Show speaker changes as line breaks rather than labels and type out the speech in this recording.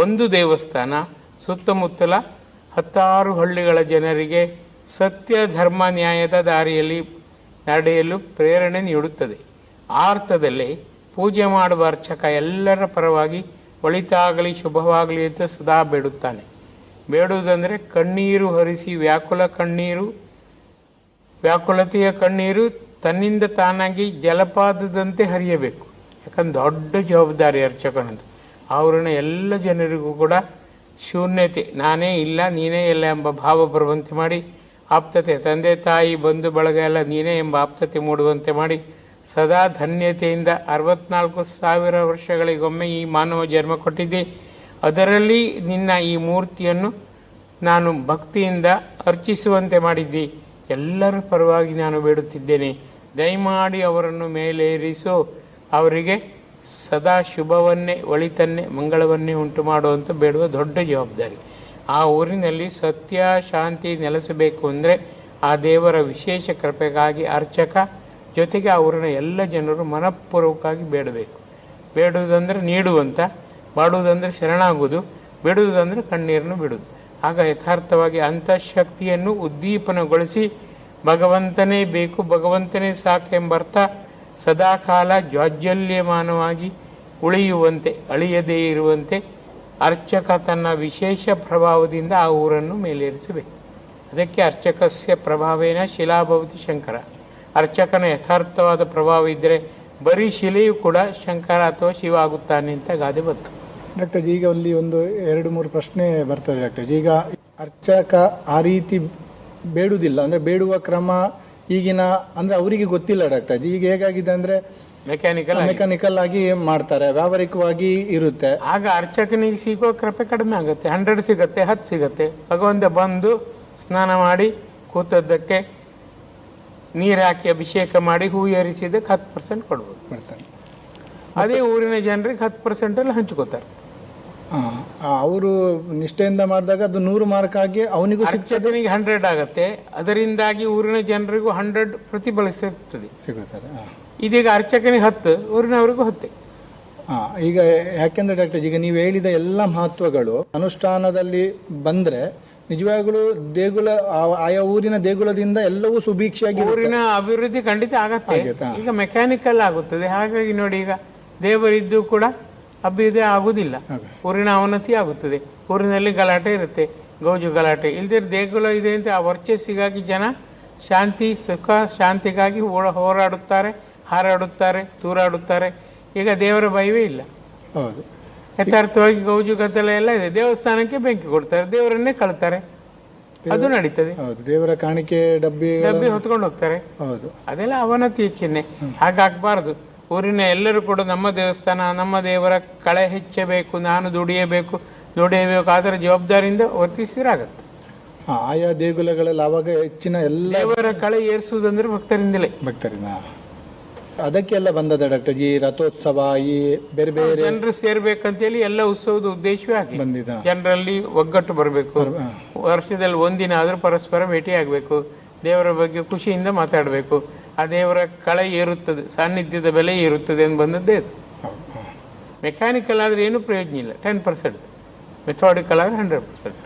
ಒಂದು ದೇವಸ್ಥಾನ ಸುತ್ತಮುತ್ತಲ 10 ಹಳ್ಳಿಗಳ ಜನರಿಗೆ ಸತ್ಯ ಧರ್ಮ ನ್ಯಾಯದ ದಾರಿಯಲ್ಲಿ ನಡೆಯಲು ಪ್ರೇರಣೆ ನೀಡುತ್ತದೆ. ಆ ಅರ್ಥದಲ್ಲಿ ಪೂಜೆ ಮಾಡುವ ಅರ್ಚಕ ಎಲ್ಲರ ಪರವಾಗಿ ಒಳಿತಾಗಲಿ ಶುಭವಾಗಲಿ ಅಂತ ಸದಾ ಬೇಡುತ್ತಾನೆ. ಬೇಡುವುದಂದರೆ ಕಣ್ಣೀರು ಹರಿಸಿ ವ್ಯಾಕುಲತೆಯ ಕಣ್ಣೀರು ತನ್ನಿಂದ ತಾನಾಗಿ ಜಲಪಾತದಂತೆ ಹರಿಯಬೇಕು. ಯಾಕಂದ್ರೆ ದೊಡ್ಡ ಜವಾಬ್ದಾರಿ ಅರ್ಚಕನದು. ಅವ್ರನ್ನ ಎಲ್ಲ ಜನರಿಗೂ ಕೂಡ ಶೂನ್ಯತೆ, ನಾನೇ ಇಲ್ಲ ನೀನೇ ಇಲ್ಲ ಎಂಬ ಭಾವ ಬರುವಂತೆ ಮಾಡಿ, ಆಪ್ತತೆ, ತಂದೆ ತಾಯಿ ಬಂಧು ಬಳಗ ಎಲ್ಲ ನೀನೇ ಎಂಬ ಆಪ್ತತೆ ಮೂಡುವಂತೆ ಮಾಡಿ, ಸದಾ ಧನ್ಯತೆಯಿಂದ 64,000 ವರ್ಷಗಳಿಗೊಮ್ಮೆ ಈ ಮಾನವ ಜನ್ಮ ಕೊಟ್ಟಿದ್ದೆ, ಅದರಲ್ಲಿ ನಿನ್ನ ಈ ಮೂರ್ತಿಯನ್ನು ನಾನು ಭಕ್ತಿಯಿಂದ ಅರ್ಚಿಸುವಂತೆ ಮಾಡಿದ್ದಿ. ಎಲ್ಲರ ಪರವಾಗಿ ನಾನು ಬೇಡುತ್ತಿದ್ದೇನೆ, ದಯಮಾಡಿ ಅವರನ್ನು ಮೇಲೇರಿಸೋ, ಅವರಿಗೆ ಸದಾ ಶುಭವನ್ನೇ ಒಳಿತನ್ನೇ ಮಂಗಳವನ್ನೇ ಉಂಟು ಮಾಡುವಂತ ಬೇಡುವ ದೊಡ್ಡ ಜವಾಬ್ದಾರಿ. ಆ ಊರಿನಲ್ಲಿ ಸತ್ಯ ಶಾಂತಿ ನೆಲೆಸಬೇಕು ಅಂದರೆ ಆ ದೇವರ ವಿಶೇಷ ಕೃಪೆಗಾಗಿ ಅರ್ಚಕ ಜೊತೆಗೆ ಆ ಊರಿನ ಎಲ್ಲ ಜನರು ಮನಪೂರ್ವಕವಾಗಿ ಬೇಡಬೇಕು. ಬೇಡುವುದಂದರೆ ನೀಡುವಂತ, ಮಾಡುವುದಂದರೆ ಶರಣಾಗುವುದು, ಬಿಡುವುದಂದರೆ ಕಣ್ಣೀರನ್ನು ಬಿಡುವುದು. ಆಗ ಯಥಾರ್ಥವಾಗಿ ಅಂತಃಶಕ್ತಿಯನ್ನು ಉದ್ದೀಪನಗೊಳಿಸಿ ಭಗವಂತನೇ ಬೇಕು, ಭಗವಂತನೇ ಸಾಕೆಂಬರ್ಥ ಸದಾಕಾಲ ಜ್ವಾಜ್ವಲ್ಯಮಾನವಾಗಿ ಉಳಿಯುವಂತೆ, ಅಳಿಯದೇ ಇರುವಂತೆ ಅರ್ಚಕ ತನ್ನ ವಿಶೇಷ ಪ್ರಭಾವದಿಂದ ಆ ಊರನ್ನು ಮೇಲೇರಿಸಬೇಕು. ಅದಕ್ಕೆ ಅರ್ಚಕಸ್ಯ ಪ್ರಭಾವೇನ ಶಿಲಾಭವತಿ ಶಂಕರ. ಅರ್ಚಕನ ಯಥಾರ್ಥವಾದ ಪ್ರಭಾವ ಇದ್ದರೆ ಬರೀ ಶಿಲೆಯು ಕೂಡ ಶಂಕರ ಅಥವಾ ಶಿವ ಆಗುತ್ತಾನೆ ಅಂತ ಗಾದೆ ಬಂತು.
ಡಾಕ್ಟರ್ ಜಿ, ಈಗ ಅಲ್ಲಿ ಒಂದು 2-3 ಪ್ರಶ್ನೆ ಬರ್ತದೆ ಡಾಕ್ಟರ್ ಜಿ. ಈಗ ಅರ್ಚಕ ಆ ರೀತಿ ಬೇಡುವುದಿಲ್ಲ, ಅಂದರೆ ಬೇಡುವ ಕ್ರಮ ಈಗಿನ ಅಂದರೆ ಅವರಿಗೆ ಗೊತ್ತಿಲ್ಲ ಡಾಕ್ಟರ್ ಜಿ. ಈಗ ಹೇಗಾಗಿದೆ ಅಂದರೆ ಮೆಕ್ಯಾನಿಕಲ್ ಆಗಿ ಮಾಡ್ತಾರೆ, ವ್ಯಾವಹಾರಿಕವಾಗಿ ಇರುತ್ತೆ.
ಆಗ ಅರ್ಚಕನಿಗೆ ಸಿಗೋ ಕೃಪೆ ಕಡಿಮೆ ಆಗುತ್ತೆ. 100 ಸಿಗುತ್ತೆ, 10 ಸಿಗುತ್ತೆ. ಭಗವಂತ ಬಂದು ಸ್ನಾನ ಮಾಡಿ ಕೂತದ್ದಕ್ಕೆ ನೀರು ಹಾಕಿ ಅಭಿಷೇಕ ಮಾಡಿ ಹೂ ಏರಿಸಿದ್ದಕ್ಕೆ 10% ಕೊಡ್ಬೋದು. ಅದೇ ಊರಿನ ಜನರಿಗೆ 10% ಹಂಚ್ಕೋತಾರೆ.
ಅವರು ನಿಷ್ಠೆಯಿಂದ ಮಾಡಿದಾಗ ಅದು 100 ಮಾರ್ಕ್ ಆಗಿ ಅವನಿಗೂ
ಅರ್ಚಕನಿಗೆ 100 ಆಗುತ್ತೆ. ಅದರಿಂದಾಗಿ ಊರಿನ ಜನರಿಗೂ 100 ಪ್ರತಿಫಲ ಸಿಗುತ್ತದೆ. ಇದೀಗ ಅರ್ಚಕನಿಗೆ 10, ಊರಿನವರಿಗೂ 10.
ಈಗ ಯಾಕೆಂದ್ರೆ ಡಾಕ್ಟರ್, ಈಗ ನೀವು ಹೇಳಿದ ಎಲ್ಲ ಮಹತ್ವಗಳು ಅನುಷ್ಠಾನದಲ್ಲಿ ಬಂದ್ರೆ ನಿಜವಾಗ್ಲೂ ದೇಗುಲ, ಆಯಾ ಊರಿನ ದೇಗುಲದಿಂದ ಎಲ್ಲವೂ ಸುಭೀಕ್ಷೆಯಾಗಿ
ಊರಿನ ಅಭಿವೃದ್ಧಿ ಖಂಡಿತ ಆಗತ್ತೆ. ಈಗ ಮೆಕ್ಯಾನಿಕಲ್ ಆಗುತ್ತದೆ. ಹಾಗಾಗಿ ನೋಡಿ, ಈಗ ದೇವರಿದ್ದು ಕೂಡ ಅಭ್ಯುದಯ ಆಗುವುದಿಲ್ಲ, ಊರಿನ ಅವನತಿ ಆಗುತ್ತದೆ. ಊರಿನಲ್ಲಿ ಗಲಾಟೆ ಇರುತ್ತೆ, ಗೌಜು ಗಲಾಟೆ ಇಲ್ದಿರ ದೇಗುಲ ಇದೆ ಅಂತ ಆ ವರ್ಚಸ್ಸಿಗಾಗಿ ಜನ ಶಾಂತಿ ಸುಖ ಶಾಂತಿಗಾಗಿ ಹೋರಾಡುತ್ತಾರೆ, ಹಾರಾಡುತ್ತಾರೆ, ತೂರಾಡುತ್ತಾರೆ. ಈಗ ದೇವರ ಭಯವೇ ಇಲ್ಲ.
ಹೌದು,
ಯಥಾರ್ಥವಾಗಿ ಗೌಜು ಗದ್ದಲ ಎಲ್ಲ ಇದೆ. ದೇವಸ್ಥಾನಕ್ಕೆ ಬೆಂಕಿ ಕೊಡ್ತಾರೆ, ದೇವರನ್ನೇ ಕಳ್ತಾರೆ, ಅದು ನಡೀತದೆ.
ದೇವರ ಕಾಣಿಕೆ ಡಬ್ಬಿ
ಹೊತ್ಕೊಂಡು ಹೋಗ್ತಾರೆ.
ಹೌದು,
ಅದೆಲ್ಲ ಅವನತಿಯ ಚಿಹ್ನೆ. ಹಾಗಾಗಬಾರ್ದು. ಊರಿನ ಎಲ್ಲರೂ ಕೂಡ ನಮ್ಮ ದೇವಸ್ಥಾನ, ನಮ್ಮ ದೇವರ ಕಳೆ ಹೆಚ್ಚಬೇಕು, ನಾನು ದುಡಿಯಬೇಕು, ಅದರ ಜವಾಬ್ದಾರಿಯಿಂದ ವರ್ತಿಸಿರಾಗತ್ತೆ.
ಆಯಾ ದೇಗುಲಗಳಲ್ಲಿ ಆವಾಗ ಹೆಚ್ಚಿನ ಎಲ್ಲ
ದೇವರ ಕಳೆ ಏರಿಸುವುದಂದ್ರೆ ಭಕ್ತರಿಂದಲೇ.
ಅದಕ್ಕೆಲ್ಲ ಬಂದದ ಡಾಕ್ಟರ್ ಜಿ, ರಥೋತ್ಸವ, ಈ ಬೇರೆ ಬೇರೆ
ಜನರು ಸೇರ್ಬೇಕಂತೇಳಿ ಎಲ್ಲ ಉತ್ಸವದ ಉದ್ದೇಶವೇ ಆಗಿ
ಬಂದಿದೆ.
ಜನರಲ್ಲಿ ಒಗ್ಗಟ್ಟು ಬರಬೇಕು, ವರ್ಷದಲ್ಲಿ ಒಂದಿನ ಆದರೂ ಪರಸ್ಪರ ಭೇಟಿ ಆಗಬೇಕು, ದೇವರ ಬಗ್ಗೆ ಖುಷಿಯಿಂದ ಮಾತಾಡಬೇಕು. ಆ ದೇವರ ಕಳೆ ಏರುತ್ತದೆ, ಸಾನ್ನಿಧ್ಯದ ಬೆಲೆ ಏರುತ್ತದೆ ಅಂತ ಬಂದದ್ದೇ ಅದು. ಮೆಕ್ಯಾನಿಕಲ್ ಆದರೆ ಏನೂ ಪ್ರಯೋಜನ ಇಲ್ಲ. 10%, ಮೆಥಾಡಿಕಲ್ ಆದರೆ 100%.